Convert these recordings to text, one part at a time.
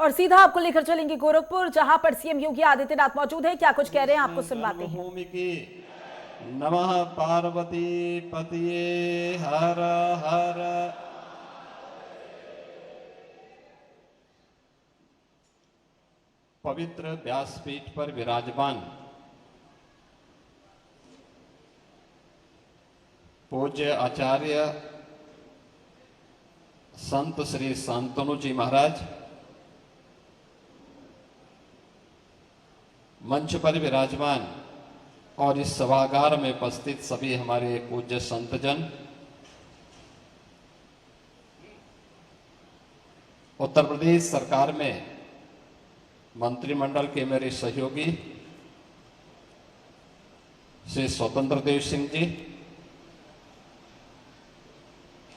और सीधा आपको लेकर चलेंगे गोरखपुर, जहां पर सीएम योगी आदित्यनाथ मौजूद हैं। क्या कुछ कह रहे हैं आपको सुनवाते हैं। भूमि की नमः पार्वती पतिये हर हर। पवित्र व्यासपीठ पर विराजमान पूज्य आचार्य संत श्री शांतनु जी महाराज, मंच पर विराजमान और इस सभागार में उपस्थित सभी हमारे पूज्य संतजन, उत्तर प्रदेश सरकार में मंत्रिमंडल के मेरे सहयोगी श्री स्वतंत्र देव सिंह जी,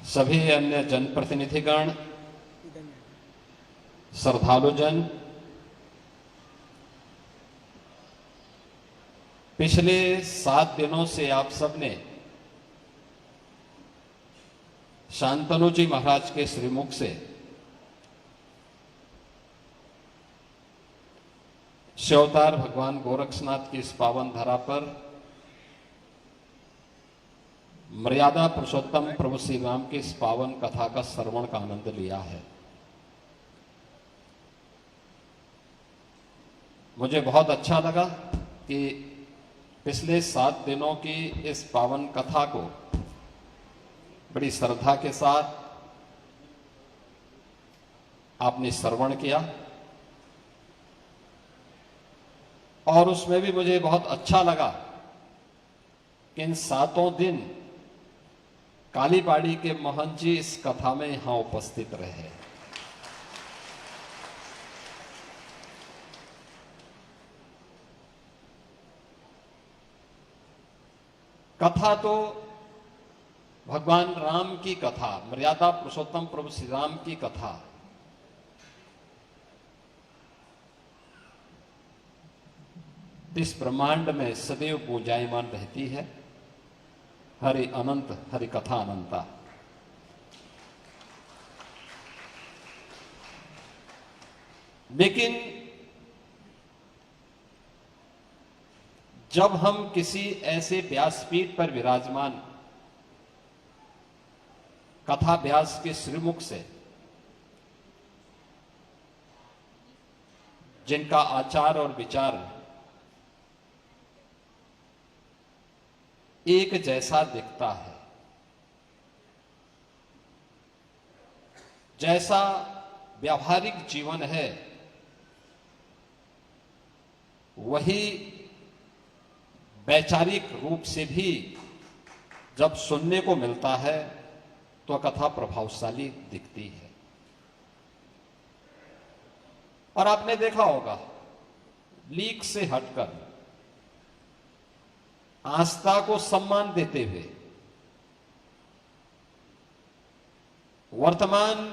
सभी अन्य जनप्रतिनिधिगण, श्रद्धालुजन, पिछले 7 दिनों से आप सबने शांतनु जी महाराज के श्रीमुख से शिवावतार भगवान गोरक्षनाथ की इस पावन धरा पर मर्यादा पुरुषोत्तम प्रभु श्री राम की इस पावन कथा का श्रवण का आनंद लिया है। मुझे बहुत अच्छा लगा कि पिछले 7 दिनों की इस पावन कथा को बड़ी श्रद्धा के साथ आपने श्रवण किया और उसमें भी मुझे बहुत अच्छा लगा कि इन 7 दिन कालीबाड़ी के महंत जी इस कथा में यहां उपस्थित रहे। कथा तो भगवान राम की कथा, मर्यादा पुरुषोत्तम प्रभु श्री राम की कथा, इस ब्रह्मांड में सदैव पूजायमान रहती है। हरि अनंत हरि कथा अनंता। लेकिन जब हम किसी ऐसे व्यासपीठ पर विराजमान कथा व्यास के श्रीमुख से, जिनका आचार और विचार एक जैसा दिखता है, जैसा व्यावहारिक जीवन है वही वैचारिक रूप से भी जब सुनने को मिलता है तो कथा प्रभावशाली दिखती है। और आपने देखा होगा, लीक से हटकर आस्था को सम्मान देते हुए वर्तमान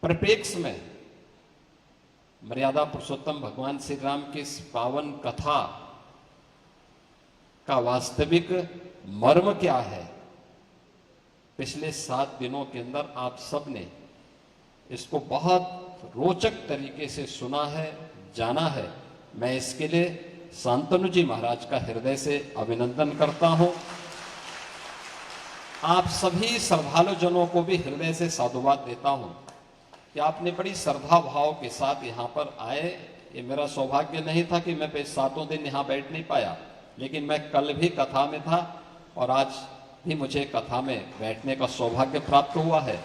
परिप्रेक्ष्य में मर्यादा पुरुषोत्तम भगवान श्री राम की इस पावन कथा का वास्तविक मर्म क्या है, पिछले 7 दिनों के अंदर आप सबने इसको बहुत रोचक तरीके से सुना है, जाना है। मैं इसके लिए शांतनु जी महाराज का हृदय से अभिनंदन करता हूं। आप सभी श्रद्धालु जनों को भी हृदय से साधुवाद देता हूं कि आपने बड़ी श्रद्धा भाव के साथ यहां पर आए। ये मेरा सौभाग्य नहीं था कि मैं 7 दिन यहां बैठ नहीं पाया, लेकिन मैं कल भी कथा में था और आज भी मुझे कथा में बैठने का सौभाग्य प्राप्त हुआ है।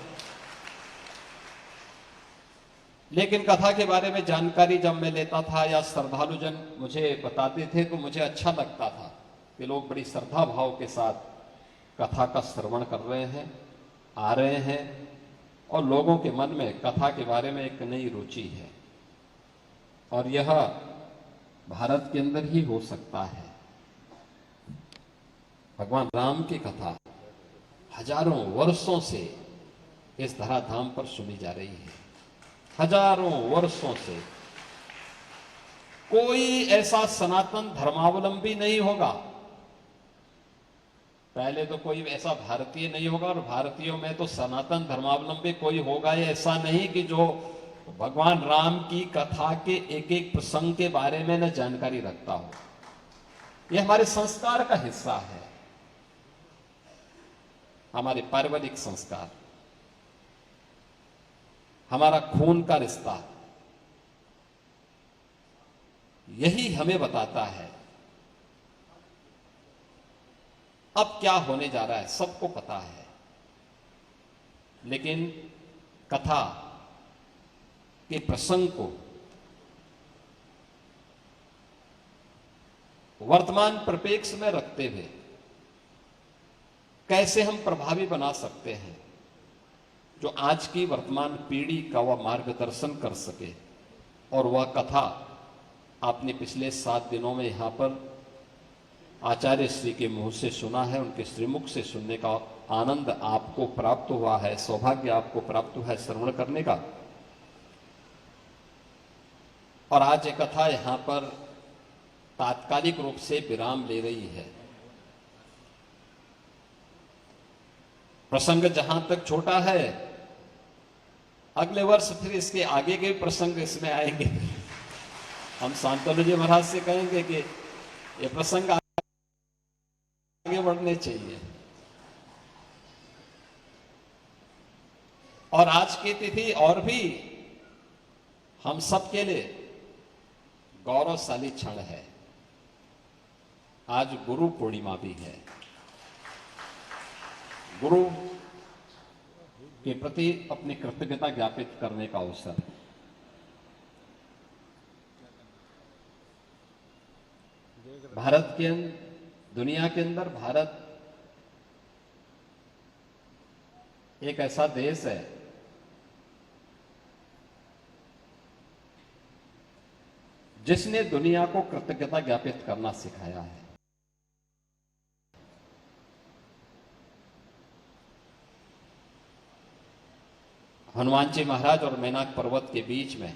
लेकिन कथा के बारे में जानकारी जब मैं लेता था या श्रद्धालु जन मुझे बताते थे तो मुझे अच्छा लगता था कि लोग बड़ी श्रद्धा भाव के साथ कथा का श्रवण कर रहे हैं, आ रहे हैं और लोगों के मन में कथा के बारे में एक नई रुचि है। और यह भारत के अंदर ही हो सकता है। भगवान राम की कथा हजारों वर्षों से इस धराधाम पर सुनी जा रही है। हजारों वर्षों से कोई ऐसा सनातन धर्मावलंबी नहीं होगा, पहले तो कोई ऐसा भारतीय नहीं होगा और भारतीयों में तो सनातन धर्मावलंबी कोई होगा ही ऐसा नहीं कि जो तो भगवान राम की कथा के एक एक प्रसंग के बारे में न जानकारी रखता हूं। यह हमारे संस्कार का हिस्सा है, हमारे पारिवारिक संस्कार, हमारा खून का रिश्ता, यही हमें बताता है अब क्या होने जा रहा है। सबको पता है, लेकिन कथा के प्रसंग को वर्तमान परिप्रेक्ष्य में रखते हुए कैसे हम प्रभावी बना सकते हैं, जो आज की वर्तमान पीढ़ी का वह मार्गदर्शन कर सके। और वह कथा आपने पिछले 7 दिनों में यहां पर आचार्य श्री के मुंह से सुना है, उनके श्रीमुख से सुनने का आनंद आपको प्राप्त हुआ है, सौभाग्य आपको प्राप्त हुआ है श्रवण करने का। और आज ये कथा यहां पर तात्कालिक रूप से विराम ले रही है। प्रसंग जहां तक छोटा है, अगले वर्ष फिर इसके आगे के प्रसंग इसमें आएंगे। हम शांतनु जी महाराज से कहेंगे कि ये प्रसंग आगे बढ़ने चाहिए। और आज की तिथि और भी हम सबके लिए गौरवशाली क्षण है। आज गुरु पूर्णिमा भी है। गुरु के प्रति अपनी कृतज्ञता ज्ञापित करने का अवसर। भारत के दुनिया के अंदर भारत एक ऐसा देश है जिसने दुनिया को कृतज्ञता ज्ञापित करना सिखाया है। हनुमान जी महाराज और मैनाक पर्वत के बीच में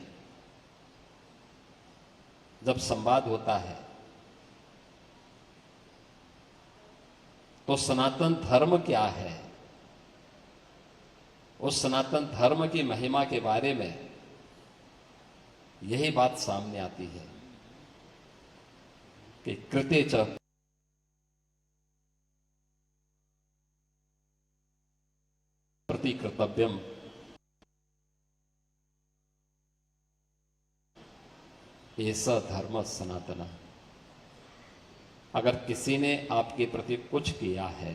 जब संवाद होता है तो सनातन धर्म क्या है, उस सनातन धर्म की महिमा के बारे में यही बात सामने आती है कि कृते च प्रति कर्तव्यम, ऐसा धर्म सनातन। अगर किसी ने आपके प्रति कुछ किया है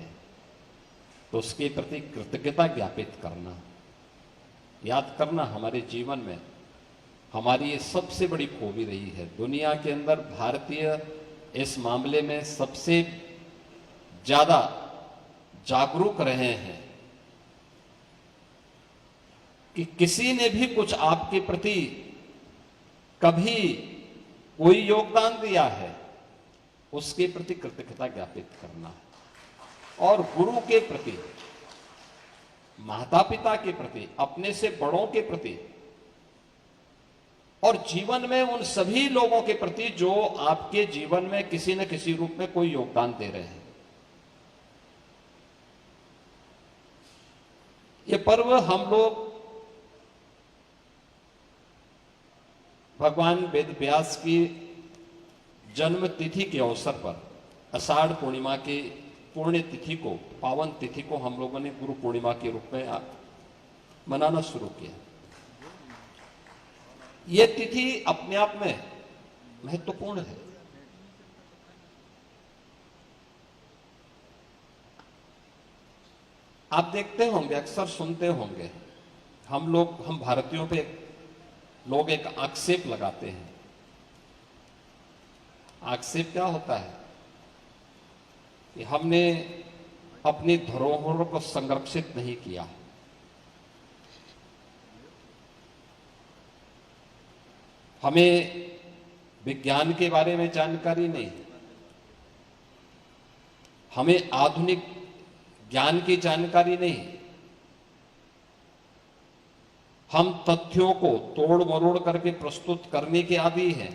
तो उसके प्रति कृतज्ञता ज्ञापित करना, याद करना हमारे जीवन में हमारी ये सबसे बड़ी खूबी रही है। दुनिया के अंदर भारतीय इस मामले में सबसे ज्यादा जागरूक रहे हैं कि किसी ने भी कुछ आपके प्रति कभी कोई योगदान दिया है, उसके प्रति कृतज्ञता ज्ञापित करना। और गुरु के प्रति, माता पिता के प्रति, अपने से बड़ों के प्रति और जीवन में उन सभी लोगों के प्रति जो आपके जीवन में किसी न किसी रूप में कोई योगदान दे रहे हैं। ये पर्व हम लोग भगवान वेद व्यास की जन्म तिथि के अवसर पर आषाढ़ पूर्णिमा की पुण्य तिथि को, पावन तिथि को हम लोगों ने गुरु पूर्णिमा के रूप में मनाना शुरू किया। यह तिथि अपने आप में महत्वपूर्ण है। आप देखते होंगे, अक्सर सुनते होंगे, हम भारतीयों पे लोग एक आक्षेप लगाते हैं। आक्षेप क्या होता है कि हमने अपनी धरोहरों को संरक्षित नहीं किया, हमें विज्ञान के बारे में जानकारी नहीं, हमें आधुनिक ज्ञान की जानकारी नहीं, हम तथ्यों को तोड़ मरोड़ करके प्रस्तुत करने के आदी हैं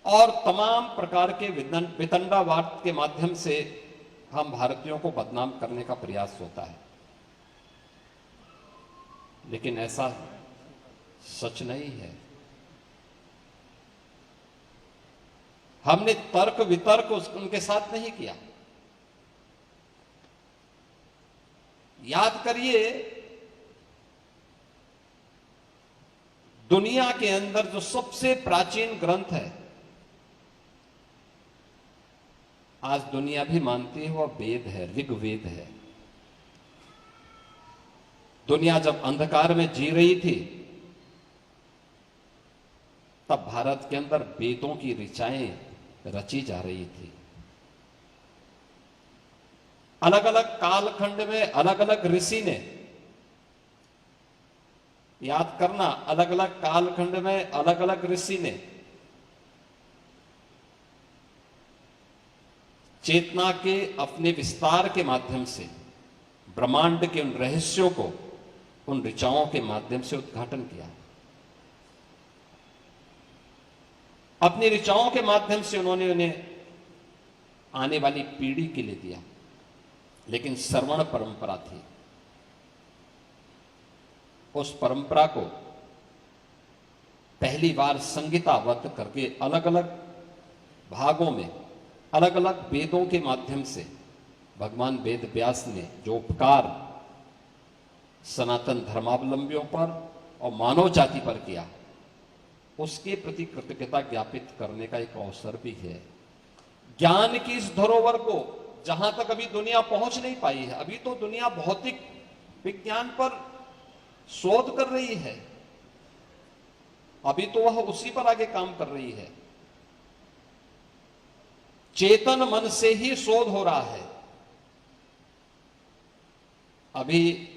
और तमाम प्रकार के वितंडावाद के माध्यम से हम भारतीयों को बदनाम करने का प्रयास होता है। लेकिन ऐसा सच नहीं है। हमने तर्क वितर्क उनके साथ नहीं किया। याद करिए, दुनिया के अंदर जो सबसे प्राचीन ग्रंथ है, आज दुनिया भी मानती है वह वेद है, ऋग्वेद है। दुनिया जब अंधकार में जी रही थी, तब भारत के अंदर वेदों की ऋचाएं रची जा रही थी। अलग अलग कालखंड में अलग अलग ऋषि ने, याद करना, अलग अलग कालखंड में अलग अलग ऋषि ने चेतना के अपने विस्तार के माध्यम से ब्रह्मांड के उन रहस्यों को उन ऋचाओं के माध्यम से उद्घाटन किया। अपनी ऋचाओं के माध्यम से उन्होंने उन्हें आने वाली पीढ़ी के लिए दिया। लेकिन श्रवण परंपरा थी, उस परंपरा को पहली बार संहिताबद्ध करके अलग अलग भागों में अलग अलग वेदों के माध्यम से भगवान वेद व्यास ने जो उपकार सनातन धर्मावलंबियों पर और मानव जाति पर किया, उसके प्रति कृतज्ञता ज्ञापित करने का एक अवसर भी है। ज्ञान की इस धरोहर को जहां तक अभी दुनिया पहुंच नहीं पाई है, अभी तो दुनिया भौतिक विज्ञान पर शोध कर रही है, अभी तो वह उसी पर आगे काम कर रही है। चेतन मन से ही शोध हो रहा है। अभी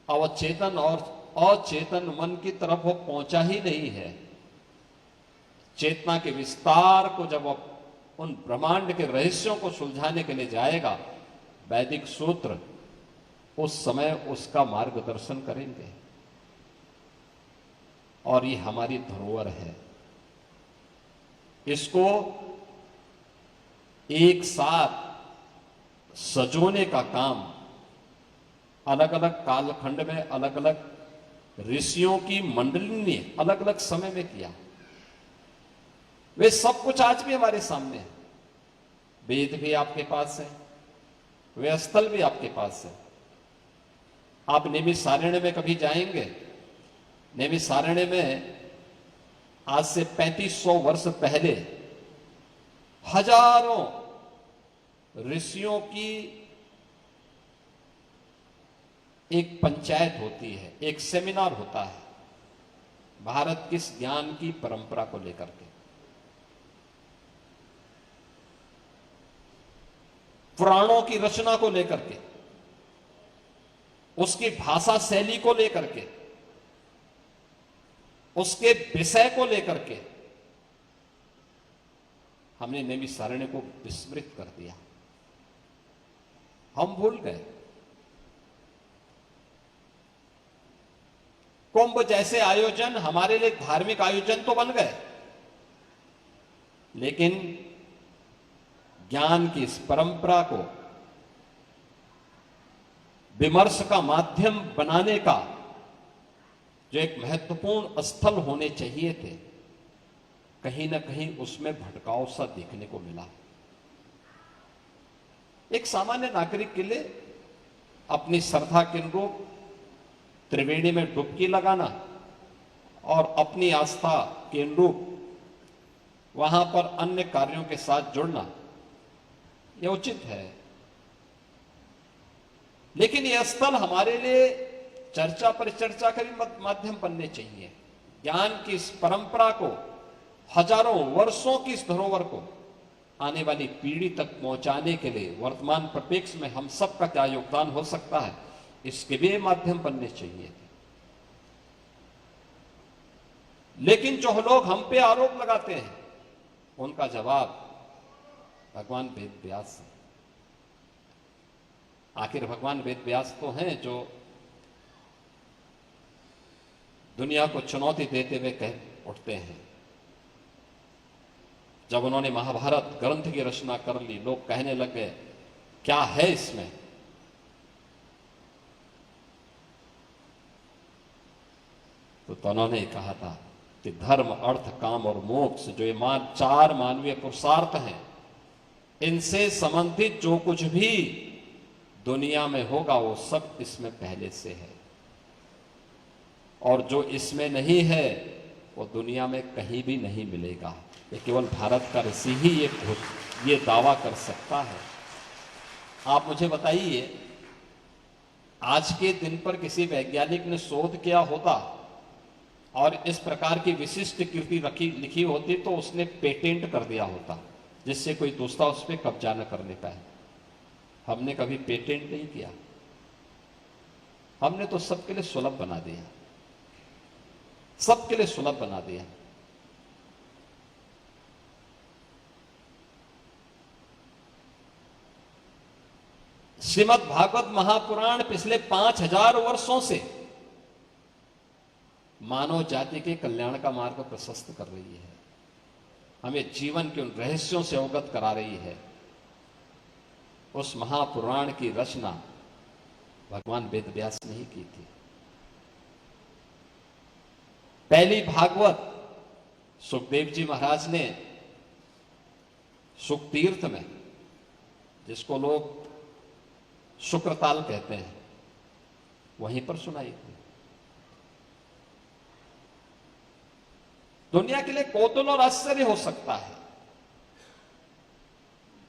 अवचेतन और अचेतन मन की तरफ वो पहुंचा ही नहीं है। चेतना के विस्तार को जब उन ब्रह्मांड के रहस्यों को सुलझाने के लिए जाएगा, वैदिक सूत्र उस समय उसका मार्गदर्शन करेंगे। और ये हमारी धरोहर है, इसको एक साथ सजोने का काम अलग अलग कालखंड में अलग अलग ऋषियों की मंडली ने अलग अलग समय में किया। वे सब कुछ आज भी हमारे सामने है। वेद भी आपके पास है, वे स्थल भी आपके पास है। आप नैमिषारण्य में कभी जाएंगे, नैमिषारण्य में आज से 3500 वर्ष पहले हजारों ऋषियों की एक पंचायत होती है, एक सेमिनार होता है, भारत किस ज्ञान की परंपरा को लेकर के। पुराणों की रचना को लेकर के, उसकी भाषा शैली को लेकर के, उसके विषय को लेकर के हमने नैमिषारण्य को विस्मृत कर दिया, हम भूल गए। कुंभ जैसे आयोजन हमारे लिए धार्मिक आयोजन तो बन गए, लेकिन ज्ञान की इस परंपरा को विमर्श का माध्यम बनाने का जो एक महत्वपूर्ण स्थल होने चाहिए थे, कहीं ना कहीं उसमें भटकाव सा देखने को मिला। एक सामान्य नागरिक के लिए अपनी श्रद्धा के अनुरूप त्रिवेणी में डुबकी लगाना और अपनी आस्था के अनुरूप वहां पर अन्य कार्यों के साथ जुड़ना, यह उचित है। लेकिन यह स्थल हमारे लिए चर्चा परिचर्चा का भी माध्यम बनने चाहिए। ज्ञान की इस परंपरा को, हजारों वर्षों की इस धरोहर को आने वाली पीढ़ी तक पहुंचाने के लिए वर्तमान परिप्रेक्ष्य में हम सबका क्या योगदान हो सकता है, इसके भी माध्यम बनने चाहिए। लेकिन जो लोग हम पे आरोप लगाते हैं, उनका जवाब भगवान वेद व्यास है। आखिर भगवान वेद व्यास तो हैं जो दुनिया को चुनौती देते हुए कह उठते हैं। जब उन्होंने महाभारत ग्रंथ की रचना कर ली, लोग कहने लगे क्या है इसमें, तो दोनों ने कहा था कि धर्म, अर्थ, काम और मोक्ष जो ये चार मानवीय पुरुषार्थ हैं, इनसे संबंधित जो कुछ भी दुनिया में होगा वो सब इसमें पहले से है, और जो इसमें नहीं है वो दुनिया में कहीं भी नहीं मिलेगा। ये केवल भारत का ऋषि ही ये दावा कर सकता है। आप मुझे बताइए, आज के दिन पर किसी वैज्ञानिक ने शोध किया होता और इस प्रकार की विशिष्ट कृति लिखी होती तो उसने पेटेंट कर दिया होता, जिससे कोई दूसरा उस पर कब्जा न करने पाए। हमने कभी पेटेंट नहीं किया, हमने तो सबके लिए सुलभ बना दिया, सबके लिए सुलभ बना दिया। श्रीमद् भागवत महापुराण पिछले 5000 वर्षों से मानव जाति के कल्याण का मार्ग प्रशस्त कर रही है, हमें जीवन के उन रहस्यों से अवगत करा रही है। उस महापुराण की रचना भगवान वेद व्यास ने ही की थी। पहली भागवत सुखदेव जी महाराज ने सुख तीर्थ में, जिसको लोग शुक्रताल कहते हैं, वहीं पर सुनाई थी। दुनिया के लिए कौतूहल और आश्चर्य हो सकता है,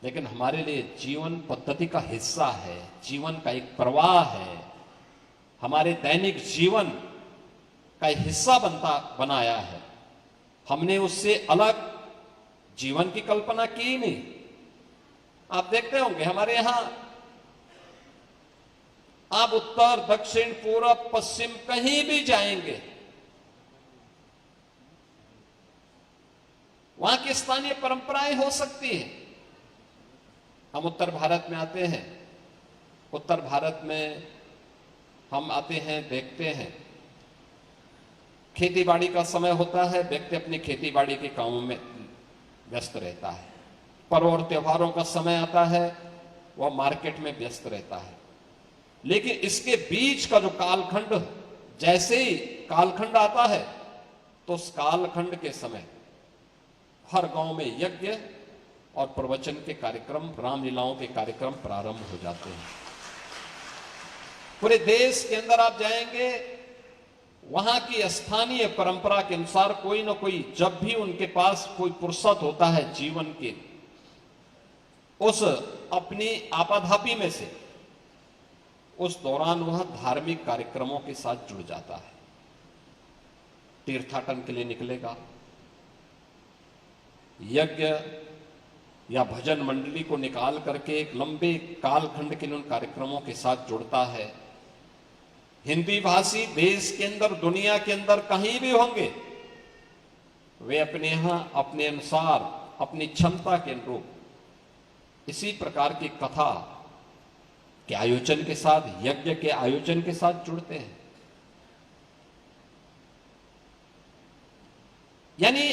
लेकिन हमारे लिए जीवन पद्धति का हिस्सा है, जीवन का एक प्रवाह है, हमारे दैनिक जीवन का एक हिस्सा बनाया है। हमने उससे अलग जीवन की कल्पना की नहीं। आप देखते होंगे हमारे यहां, आप उत्तर, दक्षिण, पूर्व, पश्चिम कहीं भी जाएंगे, वहां की स्थानीय परंपराएं हो सकती हैं। हम उत्तर भारत में आते हैं, उत्तर भारत में हम आते हैं, देखते हैं खेती बाड़ी का समय होता है, व्यक्ति अपनी खेती बाड़ी के कामों में व्यस्त रहता है। पर्व और त्योहारों का समय आता है, वह मार्केट में व्यस्त रहता है। लेकिन इसके बीच का जो कालखंड, जैसे ही कालखंड आता है तो उस कालखंड के समय हर गांव में यज्ञ और प्रवचन के कार्यक्रम, रामलीलाओं के कार्यक्रम प्रारंभ हो जाते हैं। पूरे देश के अंदर आप जाएंगे, वहां की स्थानीय परंपरा के अनुसार कोई ना कोई, जब भी उनके पास कोई फुर्सत होता है जीवन के उस अपनी आपाधापी में से, उस दौरान वह धार्मिक कार्यक्रमों के साथ जुड़ जाता है। तीर्थाटन के लिए निकलेगा, यज्ञ या भजन मंडली को निकाल करके एक लंबे कालखंड के उन कार्यक्रमों के साथ जुड़ता है। हिंदी भाषी देश के अंदर, दुनिया के अंदर कहीं भी होंगे, वे अपने यहां अपने अनुसार, अपनी क्षमता के अनुरूप इसी प्रकार की कथा के आयोजन के साथ, यज्ञ के आयोजन के साथ जुड़ते हैं। यानी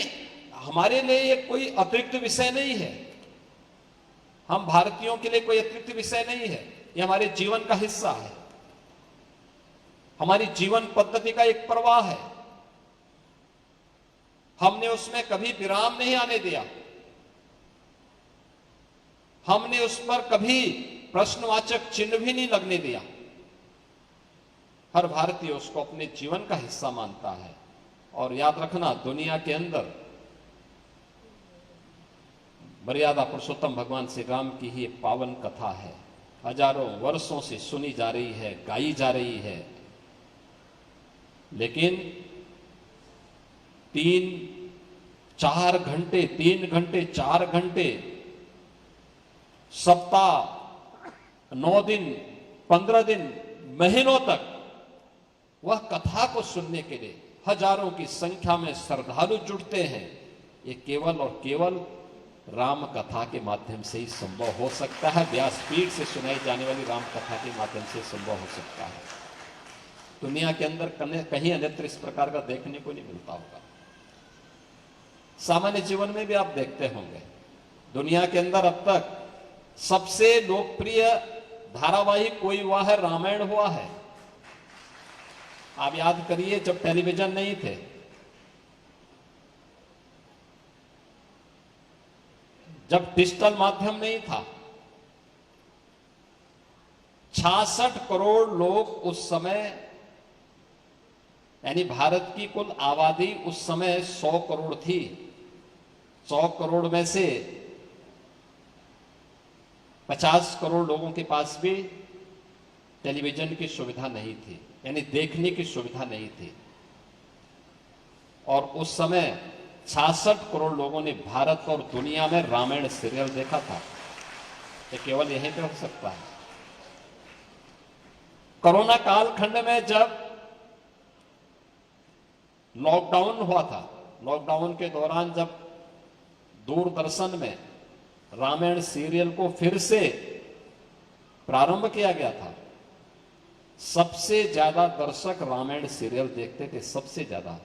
हमारे लिए ये कोई अतिरिक्त विषय नहीं है, हम भारतीयों के लिए कोई अतिरिक्त विषय नहीं है, ये हमारे जीवन का हिस्सा है, हमारी जीवन पद्धति का एक प्रवाह है। हमने उसमें कभी विराम नहीं आने दिया, हमने उस पर कभी प्रश्नवाचक चिन्ह भी नहीं लगने दिया। हर भारतीय उसको अपने जीवन का हिस्सा मानता है। और याद रखना, दुनिया के अंदर मर्यादा पुरुषोत्तम भगवान श्री राम की ही एक पावन कथा है, हजारों वर्षों से सुनी जा रही है, गाई जा रही है, लेकिन 3-4 घंटे, 3 घंटे, 4 घंटे, सप्ताह, 9 दिन, 15 दिन, महीनों तक वह कथा को सुनने के लिए हजारों की संख्या में श्रद्धालु जुटते हैं। ये केवल और केवल राम कथा के माध्यम से ही संभव हो सकता है, व्यासपीठ से सुनाई जाने वाली राम कथा के माध्यम से संभव हो सकता है। दुनिया के अंदर कहीं अन्यत्र इस प्रकार का देखने को नहीं मिलता होगा। सामान्य जीवन में भी आप देखते होंगे, दुनिया के अंदर अब तक सबसे लोकप्रिय धारावाहिक कोई हुआ है, रामायण हुआ है। आप याद करिए, जब टेलीविजन नहीं थे, जब डिजिटल माध्यम नहीं था, 66 करोड़ लोग उस समय, यानी भारत की कुल आबादी उस समय 100 करोड़ थी। 100 करोड़ में से 50 करोड़ लोगों के पास भी टेलीविजन की सुविधा नहीं थी, यानी देखने की सुविधा नहीं थी। और उस समय 66 करोड़ लोगों ने भारत और दुनिया में रामायण सीरियल देखा था। ये केवल यहीं पे हो सकता है। कोरोना कालखंड में जब लॉकडाउन हुआ था, लॉकडाउन के दौरान जब दूरदर्शन में रामायण सीरियल को फिर से प्रारंभ किया गया था, सबसे ज्यादा दर्शक रामायण सीरियल देखते थे, सबसे ज्यादा।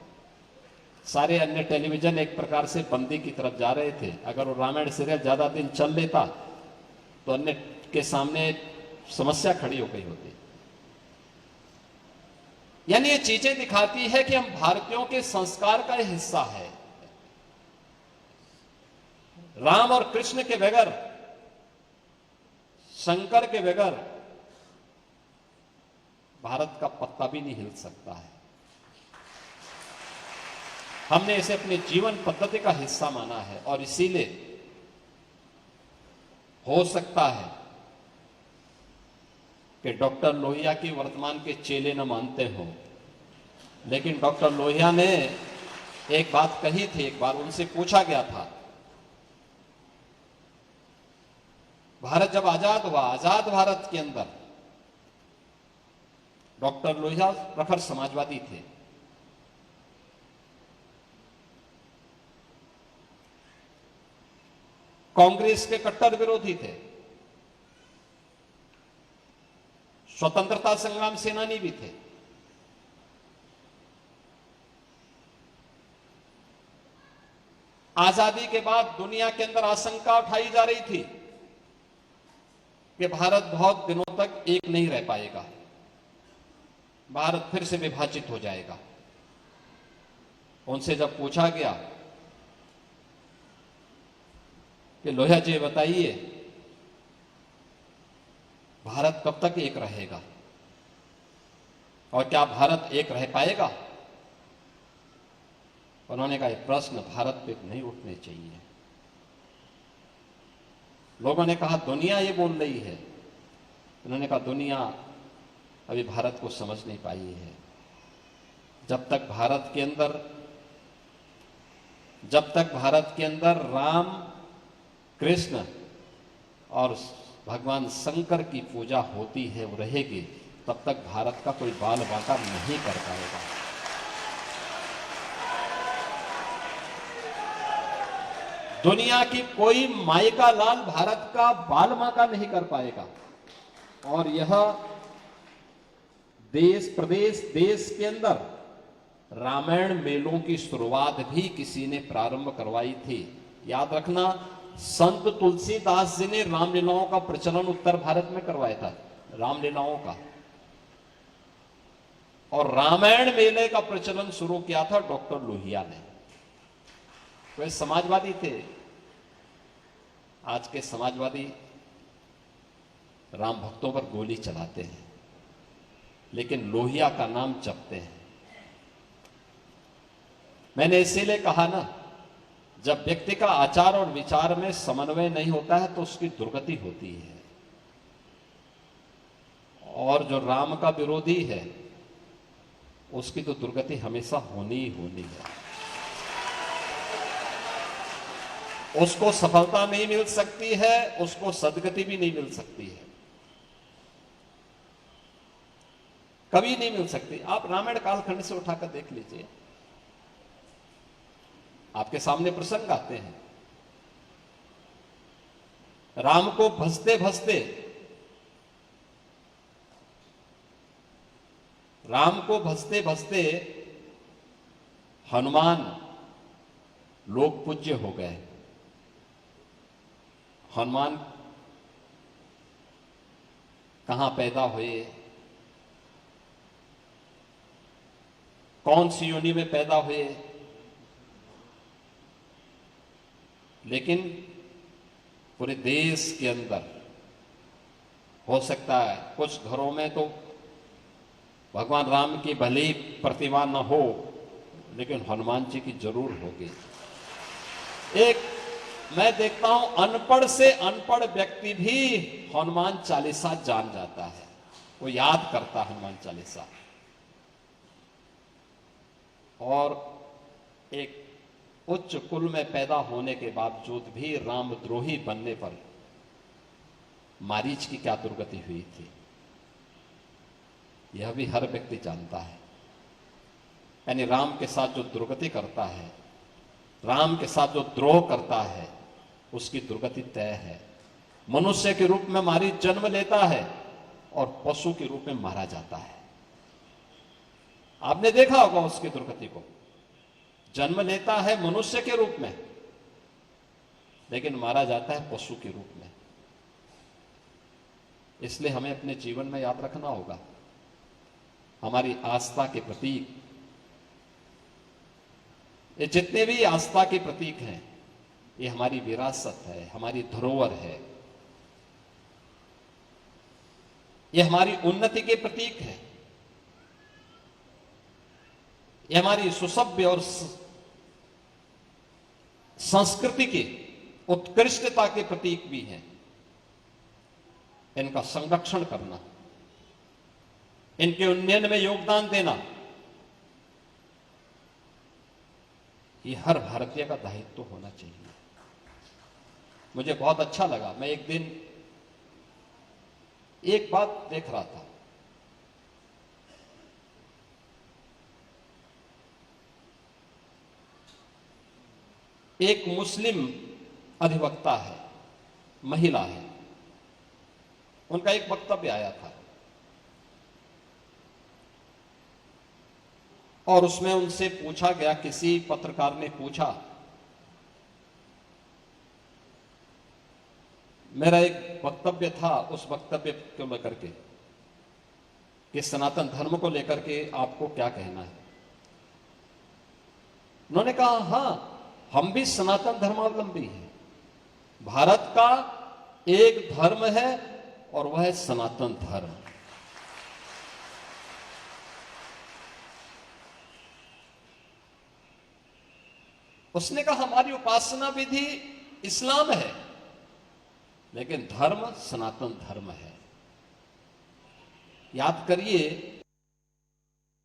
सारे अन्य टेलीविजन एक प्रकार से बंदी की तरफ जा रहे थे। अगर वो रामायण सीरियल ज्यादा दिन चल लेता तो अन्य के सामने समस्या खड़ी हो गई होती। यानी ये चीजें दिखाती है कि हम भारतीयों के संस्कार का हिस्सा है। राम और कृष्ण के बगैर, शंकर के बगैर भारत का पत्ता भी नहीं हिल सकता है। हमने इसे अपने जीवन पद्धति का हिस्सा माना है और इसीलिए हो सकता है कि डॉक्टर लोहिया की वर्तमान के चेले न मानते हो, लेकिन डॉक्टर लोहिया ने एक बात कही थी। एक बार उनसे पूछा गया था, भारत जब आजाद हुआ, आजाद भारत के अंदर डॉक्टर लोहिया प्रखर समाजवादी थे। कांग्रेस के कट्टर विरोधी थे, स्वतंत्रता संग्राम सेनानी भी थे। आजादी के बाद दुनिया के अंदर आशंका उठाई जा रही थी कि भारत बहुत दिनों तक एक नहीं रह पाएगा, भारत फिर से विभाजित हो जाएगा। उनसे जब पूछा गया कि लोहिया जी बताइए, भारत कब तक एक रहेगा और क्या भारत एक रह पाएगा? उन्होंने कहा, एक प्रश्न भारत पे नहीं उठने चाहिए। लोगों ने कहा, दुनिया ये बोल रही है। उन्होंने कहा, दुनिया अभी भारत को समझ नहीं पाई है। जब तक भारत के अंदर राम, कृष्ण और भगवान शंकर की पूजा होती है, वो रहेगी, तब तक भारत का कोई बाल बांका नहीं कर पाएगा। दुनिया की कोई माई का लाल भारत का बाल बांका नहीं कर पाएगा। और यह देश प्रदेश देश के अंदर रामायण मेलों की शुरुआत भी किसी ने प्रारंभ करवाई थी। याद रखना, संत तुलसीदास जी ने रामलीलाओं का प्रचलन उत्तर भारत में करवाया था, रामलीलाओं का। और रामायण मेले का प्रचलन शुरू किया था डॉक्टर लोहिया ने। वे समाजवादी थे। आज के समाजवादी राम भक्तों पर गोली चलाते हैं, लेकिन लोहिया का नाम जपते हैं। मैंने इसीलिए कहा ना, जब व्यक्ति का आचार और विचार में समन्वय नहीं होता है तो उसकी दुर्गति होती है। और जो राम का विरोधी है उसकी तो दुर्गति हमेशा होनी ही होनी है। उसको सफलता नहीं मिल सकती है, उसको सदगति भी नहीं मिल सकती है, कभी नहीं मिल सकती। आप रामायण कालखंड से उठाकर देख लीजिए, आपके सामने प्रसंग आते हैं। राम को भसते भसते, राम को भसते भसते हनुमान लोक पूज्य हो गए। हनुमान कहां पैदा हुए, कौन सी योनि में पैदा हुए, लेकिन पूरे देश के अंदर हो सकता है कुछ घरों में तो भगवान राम की भले ही प्रतिमा न हो, लेकिन हनुमान जी की जरूर होगी। एक मैं देखता हूं अनपढ़ से अनपढ़ व्यक्ति भी हनुमान चालीसा जान जाता है, वो याद करता है हनुमान चालीसा। और एक उच्च कुल में पैदा होने के बावजूद भी रामद्रोही बनने पर मारीच की क्या दुर्गति हुई थी, यह भी हर व्यक्ति जानता है। यानी राम के साथ जो दुर्गति करता है, राम के साथ जो द्रोह करता है, उसकी दुर्गति तय है। मनुष्य के रूप में मारीच जन्म लेता है और पशु के रूप में मारा जाता है। आपने देखा होगा उसकी दुर्गति को। जन्म लेता है मनुष्य के रूप में, लेकिन मारा जाता है पशु के रूप में। इसलिए हमें अपने जीवन में याद रखना होगा, हमारी आस्था के प्रतीक, ये जितने भी आस्था के प्रतीक हैं, ये हमारी विरासत है, हमारी धरोहर है, ये हमारी उन्नति के प्रतीक है, ये हमारी सुसभ्य और संस्कृति की उत्कृष्टता के प्रतीक भी हैं। इनका संरक्षण करना, इनके उन्नयन में योगदान देना, ये हर भारतीय का दायित्व होना चाहिए। मुझे बहुत अच्छा लगा, मैं एक दिन एक बात देख रहा था। एक मुस्लिम अधिवक्ता है, महिला है, उनका एक वक्तव्य आया था और उसमें उनसे पूछा गया, किसी पत्रकार ने पूछा, मेरा एक वक्तव्य था, उस वक्तव्य को लेकर के कि सनातन धर्म को लेकर के आपको क्या कहना है। उन्होंने कहा, हां, हम भी सनातन धर्मावलंबी हैं। भारत का एक धर्म है और वह है सनातन धर्म। उसने कहा, हमारी उपासना विधि इस्लाम है, लेकिन धर्म सनातन धर्म है। याद करिए,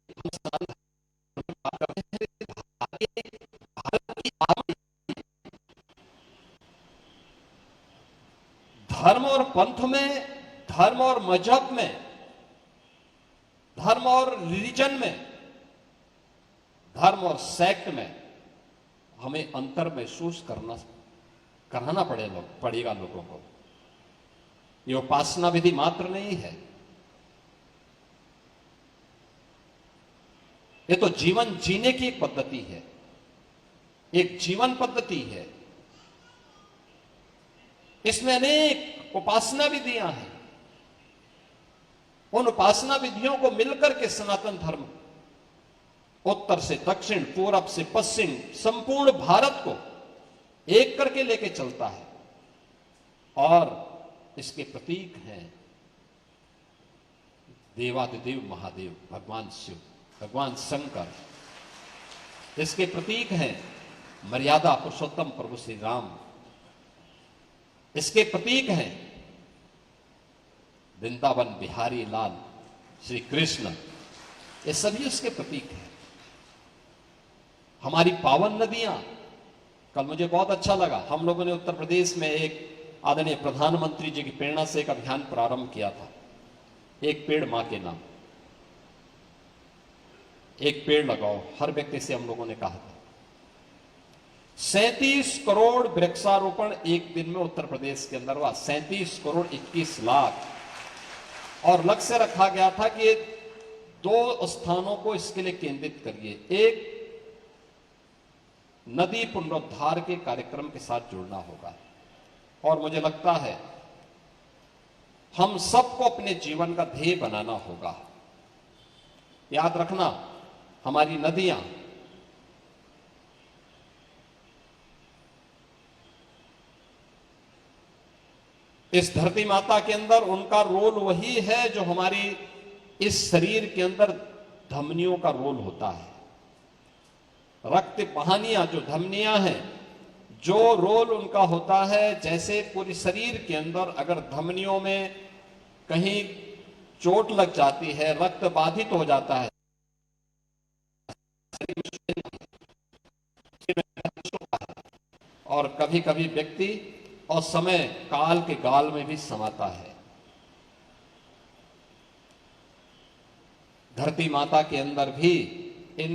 हम सनातन धर्म की बात करते हैं, भारत की धर्म और पंथ में, धर्म और मजहब में, धर्म और रिलीजन में, धर्म और सेक्ट में हमें अंतर महसूस कराना पड़ेगा लोगों को। ये उपासना विधि मात्र नहीं है, ये तो जीवन जीने की एक पद्धति है, एक जीवन पद्धति है। इसमें अनेक उपासना विधियां हैं। उन उपासना विधियों को मिलकर के सनातन धर्म उत्तर से दक्षिण, पूरब से पश्चिम, संपूर्ण भारत को एक करके लेके चलता है। और इसके प्रतीक हैं देवादिदेव महादेव, भगवान शिव, भगवान शंकर। इसके प्रतीक हैं मर्यादा पुरुषोत्तम प्रभु श्री राम। इसके प्रतीक हैं वृंदावन बिहारी लाल श्री कृष्ण। ये सभी उसके प्रतीक हैं। हमारी पावन नदियां, कल मुझे बहुत अच्छा लगा, हम लोगों ने उत्तर प्रदेश में एक आदरणीय प्रधानमंत्री जी की प्रेरणा से एक अभियान प्रारंभ किया था, एक पेड़ मां के नाम, एक पेड़ लगाओ, हर व्यक्ति से हम लोगों ने कहा था। 37 करोड़ वृक्षारोपण एक दिन में उत्तर प्रदेश के अंदर हुआ, 37 करोड़ 21 लाख। और लक्ष्य रखा गया था कि 2 स्थानों को इसके लिए केंद्रित करिए। एक, नदी पुनरुद्धार के कार्यक्रम के साथ जुड़ना होगा। और मुझे लगता है हम सबको अपने जीवन का ध्येय बनाना होगा। याद रखना, हमारी नदियां, इस धरती माता के अंदर उनका रोल वही है जो हमारी इस शरीर के अंदर धमनियों का रोल होता है। रक्त वाहिनियां जो धमनियां हैं, जो रोल उनका होता है, जैसे पूरे शरीर के अंदर अगर धमनियों में कहीं चोट लग जाती है, रक्त बाधित हो जाता है, और कभी कभी व्यक्ति और समय काल के गाल में भी समाता है। धरती माता के अंदर भी इन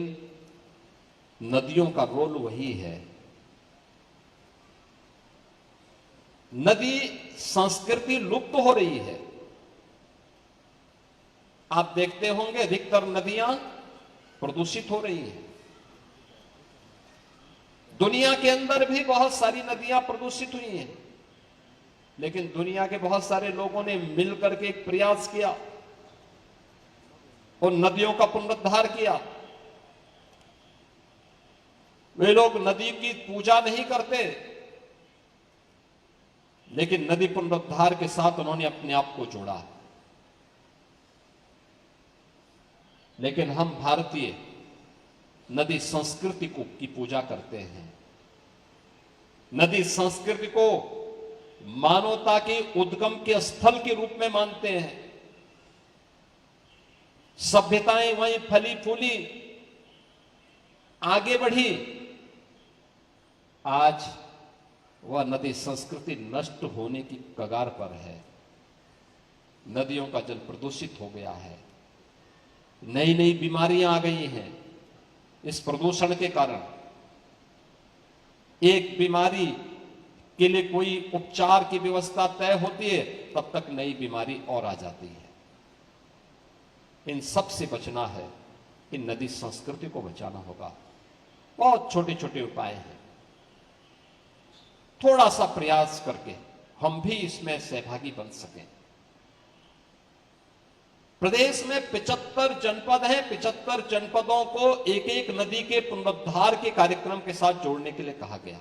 नदियों का रोल वही है। नदी संस्कृति लुप्त हो रही है। आप देखते होंगे अधिकतर नदियां प्रदूषित हो रही हैं। दुनिया के अंदर भी बहुत सारी नदियां प्रदूषित हुई हैं, लेकिन दुनिया के बहुत सारे लोगों ने मिलकर के एक प्रयास किया, उन नदियों का पुनरुद्धार किया। वे लोग नदी की पूजा नहीं करते, लेकिन नदी पुनरुद्धार के साथ उन्होंने अपने आप को जोड़ा। लेकिन हम भारतीय नदी संस्कृति की पूजा करते हैं। नदी संस्कृति को मानवता के उद्गम के स्थल के रूप में मानते हैं। सभ्यताएं वहीं फली फूली, आगे बढ़ी। आज वह नदी संस्कृति नष्ट होने की कगार पर है। नदियों का जल प्रदूषित हो गया है। नई नई बीमारियां आ गई हैं इस प्रदूषण के कारण। एक बीमारी के लिए कोई उपचार की व्यवस्था तय होती है, तब तक नई बीमारी और आ जाती है। इन सब से बचना है, इन नदी संस्कृति को बचाना होगा। बहुत छोटे छोटे उपाय हैं। थोड़ा सा प्रयास करके हम भी इसमें सहभागी बन सकें। प्रदेश में 75 जनपद हैं। 75 जनपदों को एक एक नदी के पुनरुद्धार के कार्यक्रम के साथ जोड़ने के लिए कहा गया।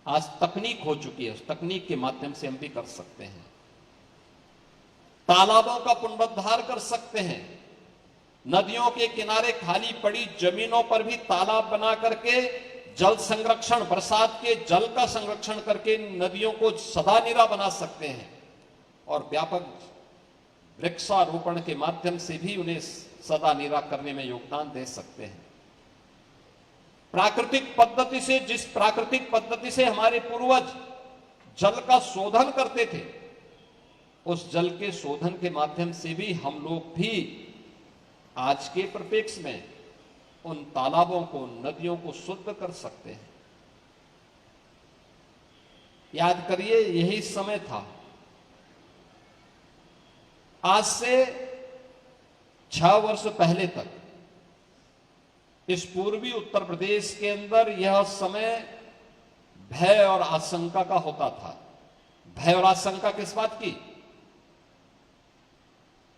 आज तकनीक हो चुकी है, उस तकनीक के माध्यम से हम भी कर सकते हैं। तालाबों का पुनरुद्धार कर सकते हैं। नदियों के किनारे खाली पड़ी जमीनों पर भी तालाब बना करके जल संरक्षण, बरसात के जल का संरक्षण करके नदियों को सदा निरा बना सकते हैं। और व्यापक वृक्षारोपण के माध्यम से भी उन्हें सदा निरा करने में योगदान दे सकते हैं। प्राकृतिक पद्धति से, जिस प्राकृतिक पद्धति से हमारे पूर्वज जल का शोधन करते थे, उस जल के शोधन के माध्यम से भी हम लोग भी आज के परिप्रेक्ष्य में उन तालाबों को, नदियों को शुद्ध कर सकते हैं। याद करिए, यही समय था। आज से 6 वर्ष पहले तक इस पूर्वी उत्तर प्रदेश के अंदर यह समय भय और आशंका का होता था। भय और आशंका किस बात की?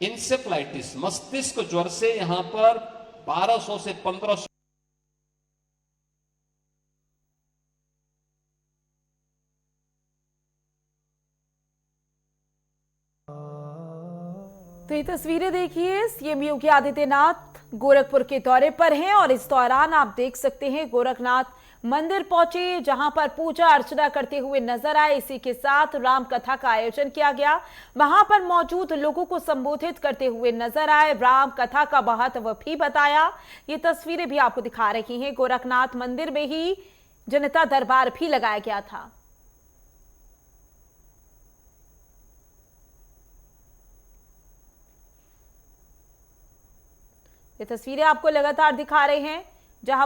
इंसेफ्लाइटिस, मस्तिष्क ज्वर से यहां पर 1200 से 1500 तो ये तस्वीरें देखिए, सीएम योगी आदित्यनाथ गोरखपुर के दौरे पर हैं और इस दौरान आप देख सकते हैं गोरखनाथ मंदिर पहुंचे, जहां पर पूजा अर्चना करते हुए नजर आए। इसी के साथ राम कथा का आयोजन किया गया। वहां पर मौजूद लोगों को संबोधित करते हुए नजर आए, राम कथा का महत्व भी बताया। ये तस्वीरें भी आपको दिखा रही हैं। गोरखनाथ मंदिर में ही जनता दरबार भी लगाया गया था। ये तस्वीरें आपको लगातार दिखा रहे हैं।